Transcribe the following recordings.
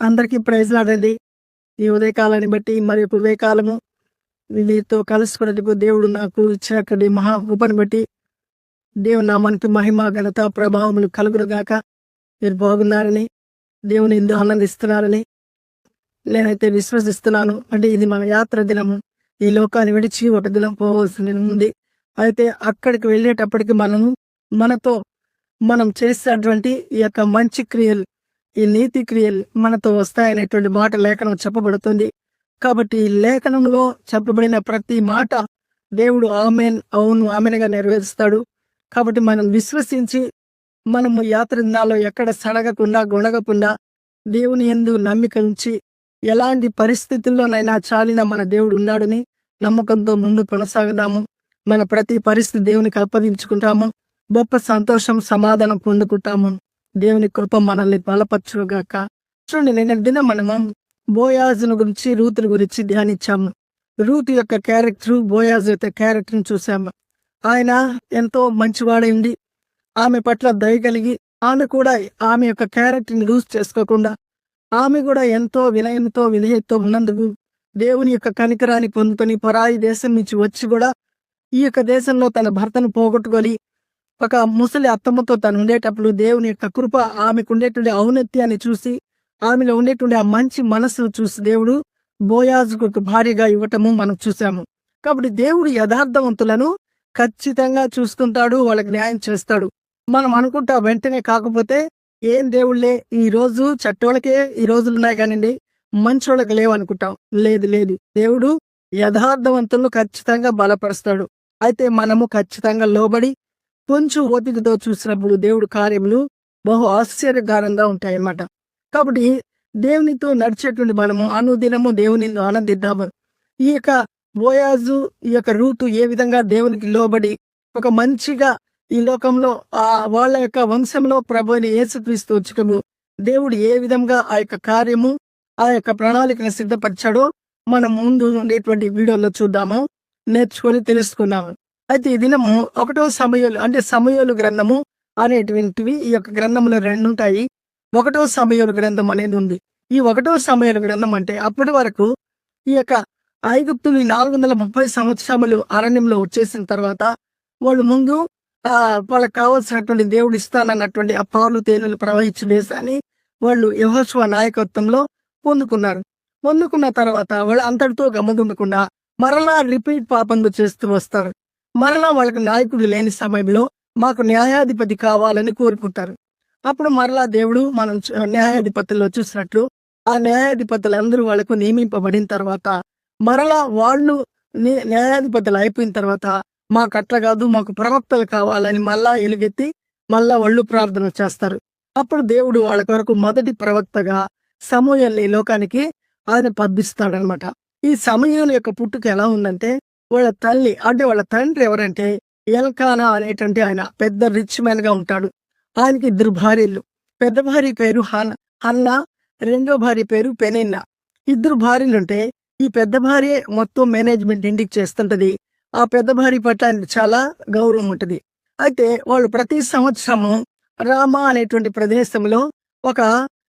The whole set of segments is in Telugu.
అందరికీ ప్రైజ్లాడండి. ఈ ఉదయకాలాన్ని బట్టి మరి యొక్క ఉదయకాలము మీతో కలుసుకునేందుకు దేవుడు నాకు ఇచ్చినటువంటి మహా కృపను బట్టి దేవుని నామానికి మహిమ ఘనత ప్రభావములు కలుగును గాక. మీరు బాగున్నారని, దేవుని ఎందు ఆనందిస్తున్నారని నేనైతే విశ్వసిస్తున్నాను. అంటే ఇది మన యాత్ర దినము. ఈ లోకాన్ని విడిచి ఒక దినం పోవలసి ఉంది. అయితే అక్కడికి వెళ్ళేటప్పటికి మనతో మనం చేసేటువంటి ఈ యొక్క మంచి క్రియలు, ఈ నీతి క్రియలు మనతో వస్తాయనేటువంటి మాట లేఖనం చెప్పబడుతుంది. కాబట్టి ఈ లేఖనంలో చెప్పబడిన ప్రతి మాట దేవుడు ఆమెన్, అవును ఆమెన్గా నెరవేరుస్తాడు. కాబట్టి మనం విశ్వసించి మనము యాత్ర దినాల్లో ఎక్కడ సడగకుండా గొణగకుండా దేవుని యందు నమ్మిక ఉంచి ఎలాంటి పరిస్థితుల్లోనైనా చాలిన మన దేవుడు ఉన్నాడని నమ్మకంతో ముందు కొనసాగుదాము. మన ప్రతి పరిస్థితి దేవునికి అప్పగించుకుంటాము. గొప్ప సంతోషం, సమాధానం పొందుకుంటాము. దేవుని కృప మనల్ని బలపరచుగాక. చూడండి, నిన్న దినం మనము బోయాజును గురించి, రూతుని గురించి ధ్యానించాము. రూతు యొక్క క్యారెక్టర్, బోయాజు యొక్క క్యారెక్టర్ని చూసాము. ఆయన ఎంతో మంచివాడైంది, ఆమె పట్ల దయ కలిగి ఆమె కూడా ఆమె యొక్క క్యారెక్టర్ని లూజ్ చేసుకోకుండా ఆమె కూడా ఎంతో వినయంతో విధేయతతో ఉన్నందుకు దేవుని యొక్క కనికరాన్ని పొందుకొని పరాయి దేశం నుంచి వచ్చి కూడా ఈ యొక్క దేశంలో తన భర్తను పోగొట్టుకొని ఒక ముసలి అత్తమ్మతో తను ఉండేటప్పుడు దేవుని యొక్క కృప, ఆమెకు ఉండేటువంటి ఔన్నత్యాన్ని చూసి, ఆమెలో ఉండేటువంటి ఆ మంచి మనస్సును చూసి దేవుడు బోయాజుకు ఒక భార్యగా ఇవ్వటము మనం చూసాము. కాబట్టి దేవుడు యథార్థవంతులను ఖచ్చితంగా చూస్తుంటాడు, వాళ్ళకి న్యాయం చేస్తాడు. మనం అనుకుంటా వెంటనే, కాకపోతే ఏం దేవుళ్ళే ఈ రోజు చెట్టోళ్ళకే ఈ రోజులు ఉన్నాయి కానివ్వండి, మంచోళ్ళకి లేవు అనుకుంటాం. లేదు లేదు, దేవుడు యథార్థవంతులను ఖచ్చితంగా బలపరుస్తాడు. అయితే మనము ఖచ్చితంగా లోబడి కొంచెం ఓపికతో చూసినప్పుడు దేవుడు కార్యములు బహు ఆశ్చర్యకరంగా ఉంటాయి అన్నమాట. కాబట్టి దేవునితో నడిచేటువంటి మనము అనుదినము దేవుని ఆనందిద్దాము. ఈ యొక్క బోయాజు, ఈ యొక్క రూతు ఏ విధంగా దేవునికి లోబడి ఒక మంచిగా ఈ లోకంలో వాళ్ళ యొక్క వంశంలో ప్రభువుని యేసుక్రీస్తు వచ్చుకము దేవుడు ఏ విధంగా ఆ యొక్క కార్యము, ఆ యొక్క ప్రణాళికను సిద్ధపరిచాడో మనం ముందు ఉండేటువంటి వీడియోలో చూద్దాము, నేర్చుకొని తెలుసుకున్నాము. అయితే ఈ దినము 1వ సమూయేలు, అంటే సమూయేలు గ్రంథము అనేటువంటివి ఈ యొక్క గ్రంథంలో 2 ఉంటాయి. 1వ సమూయేలు గ్రంథం అనేది ఉంది. ఈ 1వ సమూయేలు గ్రంథం అంటే అప్పటి వరకు ఈ యొక్క ఐగుప్తులు 430 సంవత్సరములు అరణ్యంలో వచ్చేసిన తర్వాత వాళ్ళు ముందు వాళ్ళకి కావాల్సినటువంటి దేవుడు ఇస్తానన్నటువంటి ఆ పాలు తేనెలు ప్రవహించిన దేశాన్ని వాళ్ళు యెహోషువ నాయకత్వంలో పొందుకున్న తర్వాత వాళ్ళు అంతటితో గమనించకుండా మరలా రిపీట్ పాపంలో చేస్తూ వస్తారు. మరలా వాళ్ళకి నాయకుడు లేని సమయంలో మాకు న్యాయాధిపతి కావాలని కోరుకుంటారు. అప్పుడు మరలా దేవుడు మనం న్యాయాధిపతుల్లో చూసినట్లు ఆ న్యాయాధిపతులందరూ వాళ్ళకు నియమింపబడిన తర్వాత మరలా వాళ్ళు న్యాయాధిపతులు అయిపోయిన తర్వాత మాకు అట్లా కాదు, మాకు ప్రవక్తలు కావాలని మళ్ళా ఎలుగెత్తి మళ్ళా వాళ్ళు ప్రార్థన చేస్తారు. అప్పుడు దేవుడు వాళ్ళ కొరకు మొదటి ప్రవక్తగా సమూయేలుని లోకానికి ఆయన పంపిస్తాడనమాట. ఈ సమూయేలు యొక్క పుట్టుక ఎలా ఉందంటే, వాళ్ళ తల్లి, అంటే వాళ్ళ తండ్రి ఎవరంటే ఎల్కానా అనేటువంటి ఆయన పెద్ద రిచ్ మ్యాన్ గా ఉంటాడు. ఆయనకి 2 భార్యలు. పెద్ద భార్య పేరు హన్నా, రెండో భార్య పేరు పెనిన్నా. 2 భార్యలు ఉంటే ఈ పెద్ద భార్య మొత్తం మేనేజ్మెంట్ ఇంటికి చేస్తుంటది. ఆ పెద్ద భార్య పట్ల ఆయనకు చాలా గౌరవం ఉంటుంది. అయితే వాళ్ళు ప్రతి సంవత్సరము రామా అనేటువంటి ప్రదేశంలో ఒక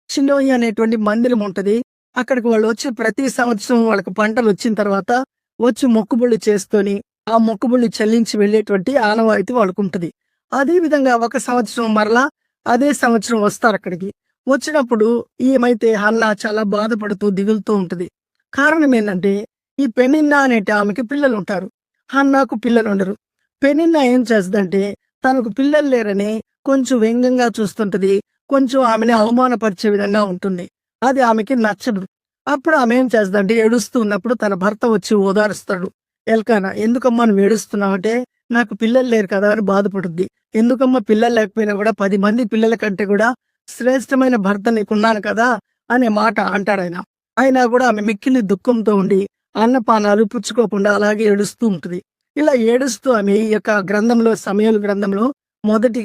షిలోహి అనేటువంటి మందిరం ఉంటది. అక్కడికి వాళ్ళు వచ్చి ప్రతి సంవత్సరం వాళ్ళకి పంటలు వచ్చిన తర్వాత వచ్చి మొక్కుబళ్ళు చేసుకొని ఆ మొక్కుబళ్ళు చెల్లించి వెళ్ళేటువంటి ఆనవాయితీ వాళ్ళకు ఉంటుంది. అదే విధంగా ఒక సంవత్సరం మరలా అదే సంవత్సరం వస్తారు అక్కడికి. వచ్చినప్పుడు ఏమైతే హన్నా చాలా బాధపడుతూ దిగులుతూ ఉంటుంది. కారణం ఏంటంటే, ఈ పెనిన్నా అనేటి ఆమెకి పిల్లలు ఉంటారు, హన్నాకు పిల్లలు ఉండరు. పెనిన్నా ఏం చేస్తుందంటే తనకు పిల్లలు లేరని కొంచెం వ్యంగ్యంగా చూస్తుంటది, కొంచెం ఆమెని అవమానపరిచే విధంగా ఉంటుంది. అది ఆమెకి నచ్చదు. అప్పుడు ఆమె ఏం చేస్తుందంటే ఏడుస్తూ ఉన్నప్పుడు తన భర్త వచ్చి ఓదారుస్తాడు. ఎల్కానా, ఎందుకమ్మా నువ్వు ఏడుస్తున్నావు అంటే, నాకు పిల్లలు లేరు కదా అని బాధపడుద్ది. ఎందుకమ్మా పిల్లలు లేకపోయినా కూడా 10 మంది పిల్లల కంటే కూడా శ్రేష్టమైన భర్త నీకున్నాను కదా అనే మాట అంటాడు. అయినా కూడా ఆమె మిక్కిలి దుఃఖంతో ఉండి అన్నపానాలు పుచ్చుకోకుండా అలాగే ఏడుస్తూ ఉంటుంది. ఇలా ఏడుస్తూ ఆమె ఈ యొక్క గ్రంథంలో, సమూయేలు గ్రంథంలో మొదటి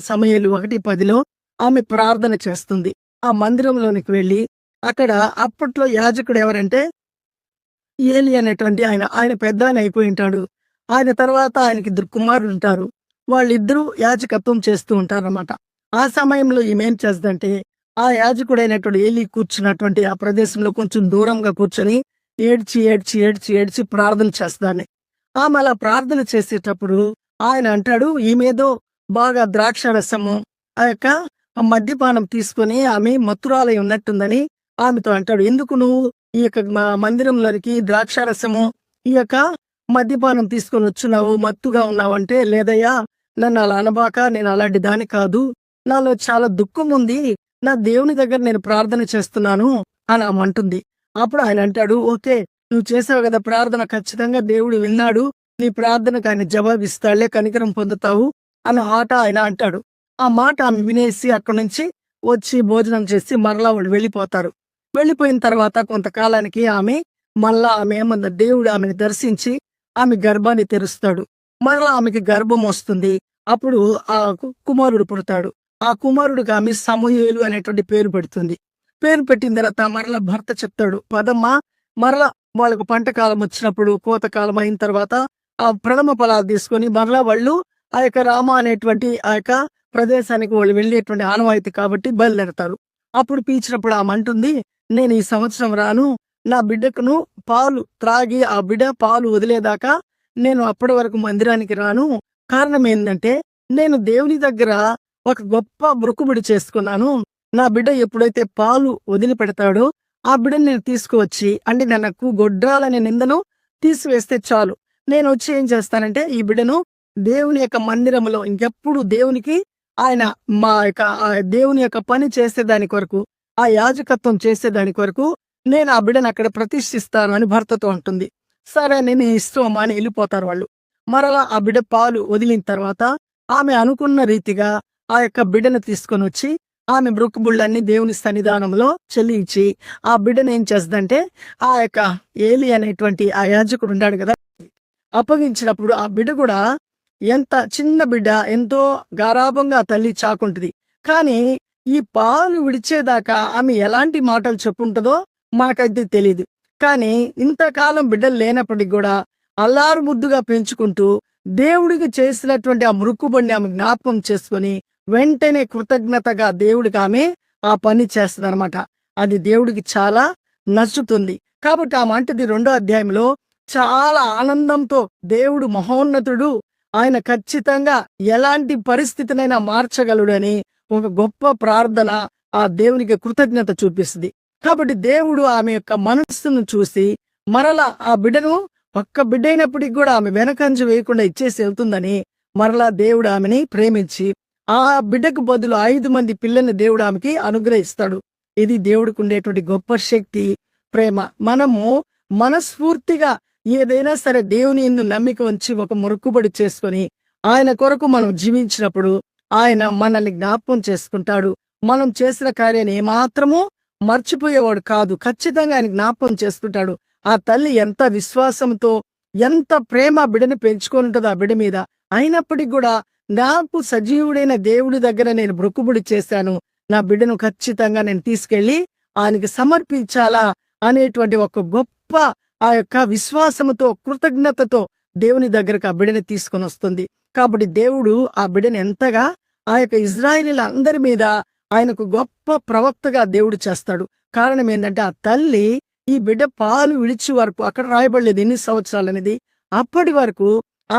సమూయేలు 1:10లో ఆమె ప్రార్థన చేస్తుంది. ఆ మందిరంలోనికి వెళ్ళి అక్కడ అప్పట్లో యాజకుడు ఎవరంటే ఏలి అనేటువంటి ఆయన పెద్ద ఆయన అయిపోయి ఉంటాడు. ఆయన తర్వాత ఆయనకి 2 కుమారులు ఉంటారు. వాళ్ళిద్దరూ యాజకత్వం చేస్తూ ఉంటారన్నమాట. ఆ సమయంలో ఈమె ఏం చేస్తుందంటే ఆ యాజకుడైనటువంటి ఏలీ కూర్చున్నటువంటి ఆ ప్రదేశంలో కొంచెం దూరంగా కూర్చొని ఏడ్చి ఏడ్చి ఏడ్చి ఏడ్చి ప్రార్థన చేస్తాను. ఆమె అలా ప్రార్థన చేసేటప్పుడు ఆయన అంటాడు, ఈమెదో బాగా ద్రాక్షారసము ఆ యొక్క మద్యపానం తీసుకొని ఆమె మత్తురాలై ఉన్నట్టుందని ఆమెతో అంటాడు. ఎందుకు నువ్వు ఈ యొక్క మందిరంలోనికి ద్రాక్షారసము ఈ యొక్క మద్యపానం తీసుకొని వచ్చున్నావు, మత్తుగా ఉన్నావంటే, లేదయ్యా నన్ను అలా అనబాక, నేను అలాంటి దాని కాదు, నాలో చాలా దుఃఖం ఉంది, నా దేవుని దగ్గర నేను ప్రార్థన చేస్తున్నాను అని ఆమె అంటుంది. అప్పుడు ఆయన అంటాడు, ఓకే, నువ్వు చేసావు కదా ప్రార్థన, ఖచ్చితంగా దేవుడు విన్నాడు, నీ ప్రార్థనకు ఆయన జవాబిస్తాడులే, కనికరం పొందుతావు అన్న మాట ఆయన అంటాడు. ఆ మాట ఆమె వినేసి అక్కడి నుంచి వచ్చి భోజనం చేసి మరలా వాళ్ళు వెళ్ళిపోతారు. వెళ్ళిపోయిన తర్వాత కొంతకాలానికి ఆమె ఏమన్నా దేవుడు ఆమెను దర్శించి ఆమె గర్భాన్ని తెరుస్తాడు. మరలా ఆమెకి గర్భం వస్తుంది. అప్పుడు ఆ కుమారుడు పుడతాడు. ఆ కుమారుడికి ఆమె సమూయేలు అనేటువంటి పేరు పెడుతుంది. పేరు పెట్టిన తర్వాత మరలా భర్త చెప్తాడు, పదమ్మా మరలా వాళ్ళకు పంట కాలం వచ్చినప్పుడు, కోతకాలం అయిన తర్వాత ఆ ప్రథమ ఫలాలు తీసుకొని మరలా వాళ్ళు ఆ యొక్క రామ అనేటువంటి ఆ యొక్క ప్రదేశానికి వాళ్ళు వెళ్ళేటువంటి ఆనవాయితీ కాబట్టి బయలుదేరతారు. అప్పుడు పీచినప్పుడు ఆమె అంటుంది, నేను ఈ సంవత్సరం రాను, నా బిడ్డకును పాలు త్రాగి ఆ బిడ్డ పాలు వదిలేదాకా నేను అప్పటి వరకు మందిరానికి రాను. కారణం ఏంటంటే, నేను దేవుని దగ్గర ఒక గొప్ప మొక్కుబడి చేసుకున్నాను. నా బిడ్డ ఎప్పుడైతే పాలు వదిలిపెడతాడో ఆ బిడ్డను నేను తీసుకువచ్చి, అంటే నాకు గొడ్రాలనే నిందను తీసివేస్తే చాలు, నేను వచ్చి ఏం చేస్తానంటే ఈ బిడ్డను దేవుని యొక్క మందిరంలో ఇంకెప్పుడు దేవునికి ఆయన మా యొక్క దేవుని యొక్క పని చేసేదాని కొరకు, ఆ యాజకత్వం చేసేదాని కొరకు నేను ఆ బిడ్డను అక్కడ ప్రతిష్ఠిస్తాను అని భర్తతో అంటుంది. సరే, నేను ఇష్టం అని వెళ్ళిపోతారు వాళ్ళు. మరలా ఆ బిడ్డ పాలు వదిలిన తర్వాత ఆమె అనుకున్న రీతిగా ఆ యొక్క బిడ్డను తీసుకొని వచ్చి ఆమె మృక్కుబుళ్ళన్నీ దేవుని సన్నిధానంలో చెల్లించి ఆ బిడ్డను ఏం చేస్తుందంటే ఆ యొక్క ఏలి అనేటువంటి ఆ యాజకుడు ఉన్నాడు కదా, అప్పగించినప్పుడు ఆ బిడ్డ కూడా ఎంత చిన్న బిడ్డ, ఎంతో గారాభంగా తల్లి చాకుంటుంది. కానీ ఈ పాలు విడిచేదాకా ఆమె ఎలాంటి మాటలు చెప్పుంటుందో మాకైతే తెలియదు. కానీ ఇంతకాలం బిడ్డలు లేనప్పటికి కూడా అల్లారు ముద్దుగా పెంచుకుంటూ దేవుడికి చేసినటువంటి ఆ మృక్కుబడిని ఆమె జ్ఞాపకం చేసుకొని వెంటనే కృతజ్ఞతగా దేవుడికి ఆమె ఆ పని చేస్తుంది అనమాట. అది దేవుడికి చాలా నచ్చుతుంది. కాబట్టి ఆమె అంటది 2వ అధ్యాయంలో చాలా ఆనందంతో, దేవుడు మహోన్నతుడు, ఆయన ఖచ్చితంగా ఎలాంటి పరిస్థితినైనా మార్చగలడని ఒక గొప్ప ప్రార్థన ఆ దేవునికి కృతజ్ఞత చూపిస్తుంది. కాబట్టి దేవుడు ఆమె యొక్క మనస్సును చూసి మరలా ఆ బిడ్డను, ఒక్క బిడ్డ అయినప్పటికి కూడా ఆమె వెనకంజ వేయకుండా ఇచ్చేసి వెళ్తుందని మరలా దేవుడు ఆమెని ప్రేమించి ఆ బిడ్డకు బదులు 5 మంది పిల్లల్ని దేవుడు ఆమెకి అనుగ్రహిస్తాడు. ఇది దేవుడికి ఉండేటువంటి గొప్ప శక్తి, ప్రేమ. మనము మనస్ఫూర్తిగా ఏదైనా సరే దేవుని యందు నమ్మిక ఉంచి ఒక మొక్కుబడి చేసుకొని ఆయన కొరకు మనం జీవించినప్పుడు ఆయన మనల్ని జ్ఞాపకం చేసుకుంటాడు. మనం చేసిన కార్యాన్ని ఏమాత్రము మర్చిపోయేవాడు కాదు. ఖచ్చితంగా ఆయన జ్ఞాపకం చేసుకుంటాడు. ఆ తల్లి ఎంత విశ్వాసంతో, ఎంత ప్రేమ బిడ్డని పెంచుకొని ఉంటుందో ఆ బిడ్డ మీద. అయినప్పటికీ కూడా నాకు సజీవుడైన దేవుడి దగ్గర నేను మొక్కుబడి చేశాను, నా బిడ్డను ఖచ్చితంగా నేను తీసుకెళ్లి ఆయనకి సమర్పించాలా అనేటువంటి ఒక గొప్ప ఆ యొక్క విశ్వాసముతో, కృతజ్ఞతతో దేవుని దగ్గరకు ఆ బిడ్డని తీసుకొని వస్తుంది. కాబట్టి దేవుడు ఆ బిడ్డని ఎంతగా ఆ యొక్క ఇజ్రాయేలీల అందరి మీద ఆయనకు గొప్ప ప్రవక్తగా దేవుడు చేస్తాడు. కారణం ఏంటంటే ఆ తల్లి ఈ బిడ్డ పాలు విడిచి వరకు, అక్కడ రాయబడలేదు ఎన్ని సంవత్సరాలు అనేది, అప్పటి వరకు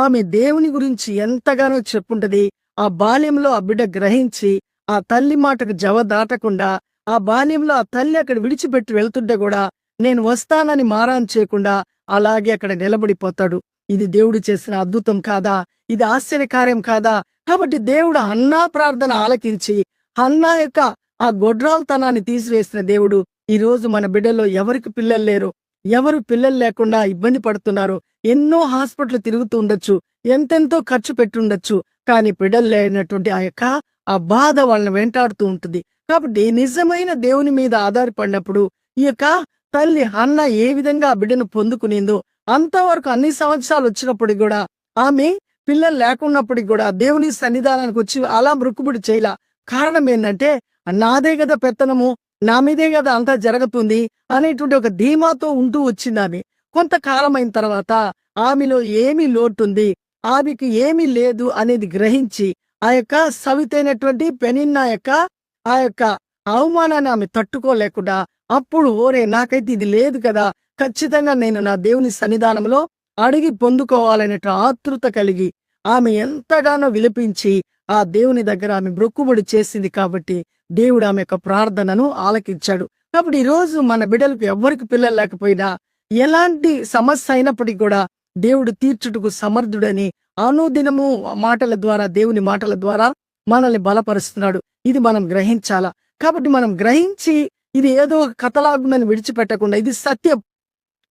ఆమె దేవుని గురించి ఎంతగానో చెప్పుంటది. ఆ బాల్యంలో ఆ బిడ్డ గ్రహించి ఆ తల్లి మాటకు జవదాటకుండా, ఆ బాల్యంలో ఆ తల్లి అక్కడ విడిచిపెట్టి వెళ్తుంటే కూడా నేను వస్తానని మారాన్ చేయకుండా అలాగే అక్కడ నిలబడిపోతాడు. ఇది దేవుడు చేసిన అద్భుతం కాదా? ఇది ఆశ్చర్యకార్యం కాదా? కాబట్టి దేవుడు హన్నా ప్రార్థన ఆలకించి హన్నా యొక్క ఆ గొడ్రాల్తనాన్ని తీసివేసిన దేవుడు ఈ రోజు మన బిడ్డలో ఎవరికి పిల్లలు లేరు, ఎవరు పిల్లలు లేకుండా ఇబ్బంది పడుతున్నారు, ఎన్నో హాస్పిటల్ తిరుగుతూ ఉండొచ్చు, ఎంతెంతో ఖర్చు పెట్టి ఉండొచ్చు, కానీ బిడ్డలు లేనటువంటి ఆ బాధ వాళ్ళని వెంటాడుతూ ఉంటుంది. కాబట్టి నిజమైన దేవుని మీద ఆధారపడినప్పుడు ఈ యొక్క తల్లి హన్నా ఏ విధంగా ఆ బిడ్డను పొందుకునిందో, అంతవరకు అన్ని సంవత్సరాలు వచ్చినప్పటికి కూడా ఆమె పిల్లలు లేకున్నప్పటికి కూడా దేవుని సన్నిధానానికి వచ్చి అలా మొక్కుబడి చేయలా. కారణం ఏంటంటే నాదే కదా పెత్తనము, నా మీదే కదా అంతా జరుగుతుంది అనేటువంటి ఒక ధీమాతో ఉంటూ వచ్చింది ఆమె. కొంతకాలం అయిన తర్వాత ఆమెలో ఏమి లోటుంది, ఆమెకి ఏమీ లేదు అనేది గ్రహించి ఆ యొక్క సవితైనటువంటి పెనిన్నా యొక్క ఆ యొక్క అవమానాన్ని ఆమె తట్టుకోలేకుండా అప్పుడు ఓరే నాకైతే ఇది లేదు కదా, ఖచ్చితంగా నేను నా దేవుని సన్నిధానంలో అడిగి పొందుకోవాలనే ఆతృత కలిగి ఆమె ఎంతగానో విలపించి ఆ దేవుని దగ్గర ఆమె మొక్కుబడి చేసింది కాబట్టి దేవుడు ఆమె యొక్క ప్రార్థనను ఆలకించాడు. కాబట్టి ఈరోజు మన బిడ్డలకు ఎవ్వరికి పిల్లలు లేకపోయినా ఎలాంటి సమస్య అయినప్పటికీ కూడా దేవుడు తీర్చుటకు సమర్థుడని అనుదినము మాటల ద్వారా, దేవుని మాటల ద్వారా మనల్ని బలపరుస్తున్నాడు. ఇది మనం గ్రహించాలా. కాబట్టి మనం గ్రహించి ఇది ఏదో ఒక కథలాగుందని విడిచిపెట్టకుండా ఇది సత్యం,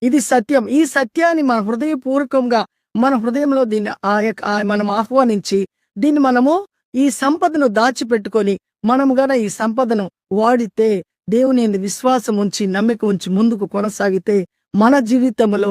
ఇది సత్యం, ఈ సత్యాన్ని మన హృదయపూర్వకంగా మన హృదయంలో దీన్ని మనం ఆహ్వానించి దీన్ని మనము ఈ సంపదను దాచిపెట్టుకొని మనము గన ఈ సంపదను వాడితే, దేవుని యందు విశ్వాసం ఉంచి నమ్మిక ఉంచి ముందుకు కొనసాగితే మన జీవితంలో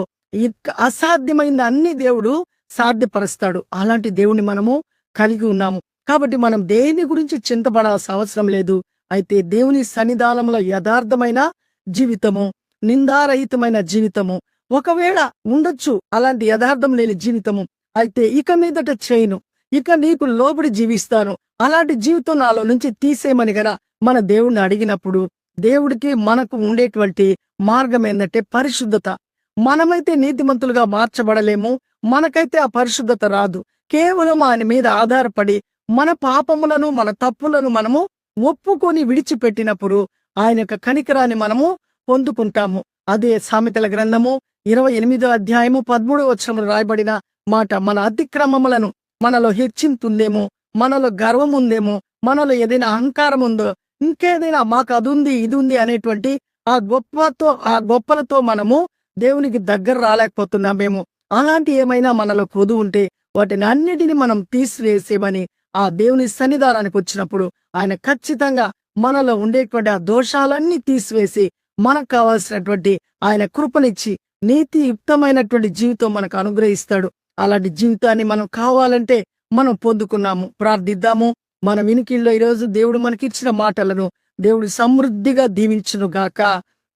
అసాధ్యమైన అన్ని దేవుడు సాధ్యపరుస్తాడు. అలాంటి దేవుని మనము కలిగి ఉన్నాము. కాబట్టి మనం దేని గురించి చింతపడాల్సిన అవసరం లేదు. అయితే దేవుని సన్నిధానంలో యథార్థమైన జీవితము, నిందారహితమైన జీవితము ఒకవేళ ఉండొచ్చు, అలాంటి యథార్థం లేని జీవితము అయితే ఇక మీదట చేయను, ఇక నీకు లోబడి జీవిస్తాను, అలాంటి జీవితం నాలో నుంచి తీసేయమని గన మన దేవుణ్ణి అడిగినప్పుడు దేవుడికి మనకు ఉండేటువంటి మార్గం ఏంటంటే పరిశుద్ధత. మనమైతే నీతిమంతులుగా మార్చబడలేము, మనకైతే ఆ పరిశుద్ధత రాదు. కేవలం ఆయన మీద ఆధారపడి మన పాపములను మన తప్పులను మనము ఒప్పుకొని విడిచిపెట్టినప్పుడు ఆయన యొక్క కనికరాన్ని మనము పొందుకుంటాము. అదే సామెతల గ్రంథము 28వ అధ్యాయము 13వ వచనంలో రాయబడిన మాట. మన అతిక్రమములను మనలో హెచ్చింతుందేమో, మనలో గర్వం ఉందేమో, మనలో ఏదైనా అహంకారం ఉందో, ఇంకేదైనా మాకు అది ఉంది ఇది ఉంది అనేటువంటి ఆ గొప్పలతో మనము దేవునికి దగ్గర రాలేకపోతున్నామేమో. అలాంటి ఏమైనా మనలో కొదు ఉంటే వాటిని అన్నిటిని మనం తీసివేసేమని ఆ దేవుని సన్నిధానానికి వచ్చినప్పుడు ఆయన ఖచ్చితంగా మనలో ఉండేటువంటి ఆ దోషాలన్నీ తీసివేసి మనకు కావాల్సినటువంటి ఆయన కృపనిచ్చి నీతియుక్తమైనటువంటి జీవితం మనకు అనుగ్రహిస్తాడు. అలాంటి జీవితాన్ని మనం కావాలంటే మనం పొందుకున్నాము. ప్రార్థిద్దాము. మన వినికిల్లో ఈరోజు దేవుడు మనకిచ్చిన మాటలను దేవుడు సమృద్ధిగా దీవించును గాక.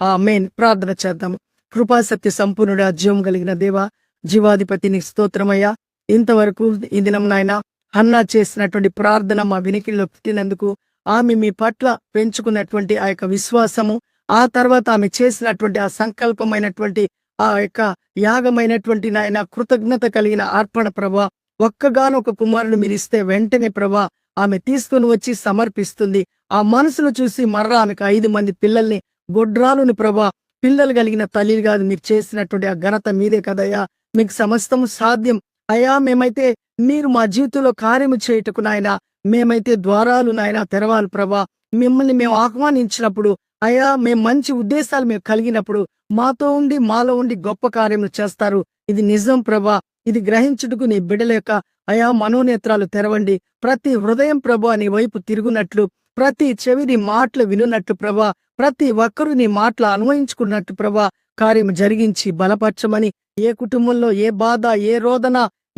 ఆమేన్. ప్రార్థన చేద్దాము. కృపాసత్య సంపూర్ణుడా, జీవం కలిగిన దేవా, జీవాధిపతిని స్తోత్రమయ్యా. ఇంతవరకు ఈ దినం నాయన హన్నా చేసినటువంటి ప్రార్థన మా వినికిల్లో పెట్టినందుకు, ఆమె మీ పట్ల పెంచుకున్నటువంటి ఆ యొక్క విశ్వాసము, ఆ తర్వాత ఆమె చేసినటువంటి ఆ సంకల్పమైనటువంటి ఆ యొక్క యాగమైనటువంటి నాయన కృతజ్ఞత కలిగిన అర్పణ ప్రభా, ఒక్కగానొక కుమారుని మీరు ఇస్తే వెంటనే ప్రభా ఆమె తీసుకుని వచ్చి సమర్పిస్తుంది. ఆ మనసును చూసి మర్రా ఆమెకు 5 మంది పిల్లల్ని, గొడ్రాలుని ప్రభా, పిల్లలు కలిగిన తల్లి కాదు, మీరు చేసినటువంటి ఆ ఘనత మీదే కదయ్యా. మీకు సమస్తము సాధ్యం అయ్యా. మేమైతే మీరు మా జీవితంలో కార్యము చేయుటకు నాయన మేమైతే ద్వారాలు నాయన తెరవాలి ప్రభా. మిమ్మల్ని మేము ఆహ్వానించినప్పుడు అయ్యా, మేము మంచి ఉద్దేశాలు మేము కలిగినప్పుడు మాతో ఉండి మాలో ఉండి గొప్ప కార్యములు చేస్తారు. ఇది నిజం ప్రభా. ఇది గ్రహించుటకు నీ బిడ్డల యొక్క అయా మనోనేత్రాలు తెరవండి. ప్రతి హృదయం ప్రభా నీ వైపు తిరుగునట్లు, ప్రతి చెవి నీ మాటలు వినున్నట్లు ప్రభా, ప్రతి ఒక్కరూ నీ మాటలు అన్వయించుకున్నట్టు ప్రభా కార్యం జరిగించి బలపరచమని, ఏ కుటుంబంలో ఏ బాధ, ఏ రోదన,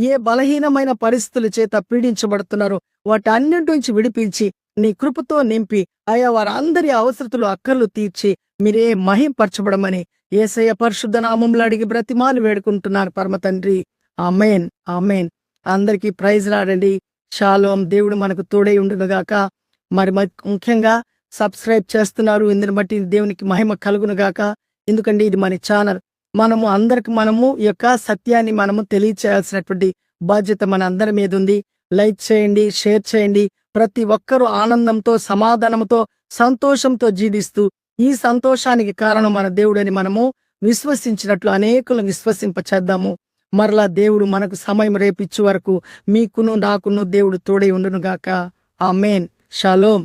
ఏ బలహీనమైన పరిస్థితుల చేత పీడించబడుతున్నారో వాటి అన్నింటి నుంచి విడిపించి నీ కృపతో నింపి అయా వారందరి అవసరతలు అక్కర్లు తీర్చి మీరే మహింపరచబడమని యేసయ్య పరిశుద్ధ నామములో అడిగి బ్రతిమాలు వేడుకుంటున్నారు పరమ తండ్రి. ఆమేన్, ఆమేన్. అందరికీ ప్రైజ్ రాడండి. షాలోం. దేవుడు మనకు తోడై ఉండునుగాక. మరి ముఖ్యంగా సబ్స్క్రైబ్ చేస్తున్నారు, ఇందుని బట్టి దేవునికి మహిమ కలుగునుగాక. ఎందుకంటే ఇది మన ఛానల్. మనము ఈ యొక్క సత్యాన్ని మనము తెలియచేయాల్సినటువంటి బాధ్యత మన అందరి మీద ఉంది. లైక్ చేయండి, షేర్ చేయండి. ప్రతి ఒక్కరూ ఆనందంతో, సమాధానంతో, సంతోషంతో జీవిస్తూ ఈ సంతోషానికి కారణం మన దేవుడని మనము విశ్వసించినట్లు అనేకులను విశ్వసింపచేద్దాము. మరలా దేవుడు మనకు సమయం రేపిచ్చు వరకు మీకును నాకును దేవుడు తోడై ఉండునుగాక. ఆమేన్. షాలోం.